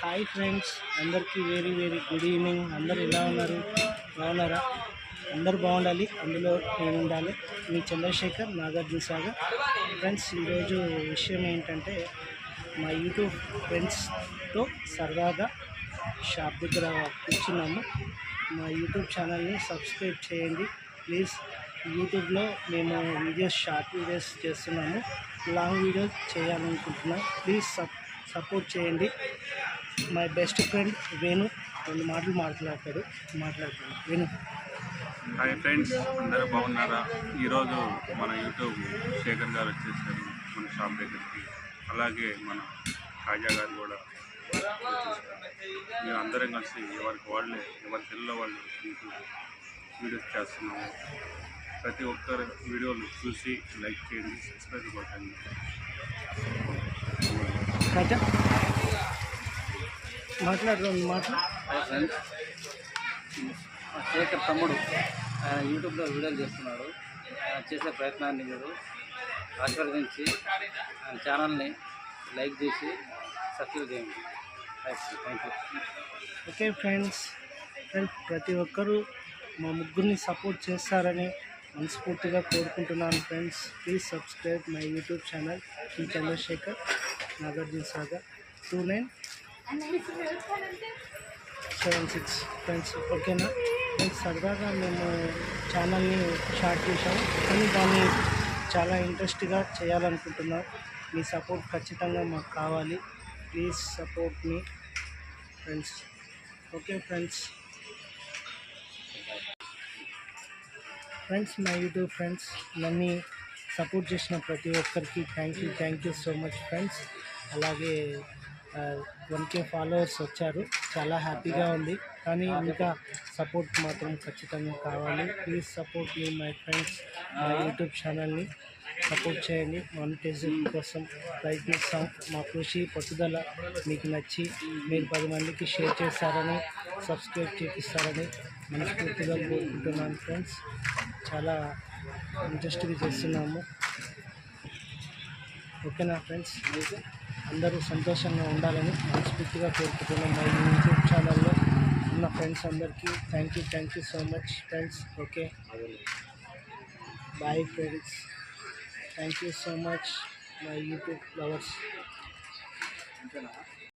Hi friends, అందరికీ very very good evening. అందరు ఎలా ఉన్నారు? బాగున్నారా? అందరు బాగుండాలి, అందులో నేను ఉండాలి. మీ చంద్రశేఖర్, నాగార్జున సాగర్. ఫ్రెండ్స్, ఈరోజు విషయం ఏంటంటే మా యూట్యూబ్ ఫ్రెండ్స్తో సరదాగా షాప్ దగ్గర కూర్చున్నాము. మా యూట్యూబ్ ఛానల్ని సబ్స్క్రైబ్ చేయండి ప్లీజ్. యూట్యూబ్లో మేము వీడియోస్, షార్ట్ వీడియోస్ చేస్తున్నాము. లాంగ్ వీడియోస్ చేయాలనుకుంటున్నాం. ప్లీజ్ సపోర్ట్ చేయండి. మై బెస్ట్ ఫ్రెండ్ వేణు 2 మాటలు మాట్లాడతాడు. వేణు. హాయ్ ఫ్రెండ్స్, అందరూ బాగున్నారా? ఈరోజు మన యూట్యూబ్ శేఖర్ గారు వచ్చేసారు మన షాప్ దగ్గరికి. అలాగే మన కాజా గారు కూడా మేము అందరం కలిసి ఎవరి సెల్లో వాళ్ళు యూట్యూబ్ వీడియోస్ చేస్తున్నాము. ప్రతి ఒక్కరు వీడియోలు చూసి లైక్ చేయండి, సబ్స్క్రైబ్ కొట్టండి. కాజా మాట్లాడు. హాయ్ ఫ్రెండ్స్, శేఖర్ తమ్ముడు ఆయన యూట్యూబ్లో వీడియోలు చేస్తున్నాడు. ఆయన చేసే ప్రయత్నాన్ని మీరు ఆశీర్వదించి ఆయన ఛానల్ని లైక్ చేసి సబ్స్క్రైబ్ చేయండి. Thank you. ఓకే ఫ్రెండ్స్, ప్రతి ఒక్కరూ మా ముగ్గురిని సపోర్ట్ చేస్తారని మనస్ఫూర్తిగా కోరుకుంటున్నాను. Friends, please subscribe my YouTube channel ఈ చంద్రశేఖర్, నాగార్జున సాగర్ 2976. ఫ్రెండ్స్, ఓకేనా ఫ్రెండ్స్? సరదాగా మేము ఛానల్ని స్టార్ట్ చేశాము, కానీ దాన్ని చాలా ఇంట్రెస్ట్గా చేయాలనుకుంటున్నాం. మీ సపోర్ట్ ఖచ్చితంగా మాకు కావాలి. Please support me friends. Okay friends, my YouTube friends నన్ను సపోర్ట్ చేసిన ప్రతి ఒక్కరికి thank you so much friends. అలాగే 1K ఫాలోవర్స్ వచ్చారు, చాలా హ్యాపీగా ఉంది. కానీ ఇంకా సపోర్ట్ మాత్రం ఖచ్చితంగా కావాలి. Please support me my friends. మా యూట్యూబ్ ఛానల్ని సపోర్ట్ చేయండి. మానిటైజేషన్ కోసం ప్రయత్నిస్తాం. మా కృషి పట్టుదల మీకు నచ్చి మీరు 10 మందికి షేర్ చేస్తారని, సబ్స్క్రైబ్ చేపిస్తారని మనస్ఫూర్తిగా కోరుకుంటున్నాను ఫ్రెండ్స్. చాలా ఇంట్రెస్ట్గా చేస్తున్నాము. ఓకేనా ఫ్రెండ్స్? అందరూ సంతోషంగా ఉండాలని మనస్ఫూర్తిగా కోరుకుంటున్నాం. మా యూట్యూబ్ ఛానల్లో ఉన్న ఫ్రెండ్స్ అందరికీ thank you so much friends. Okay, bye friends. Thank you so much my YouTube lovers.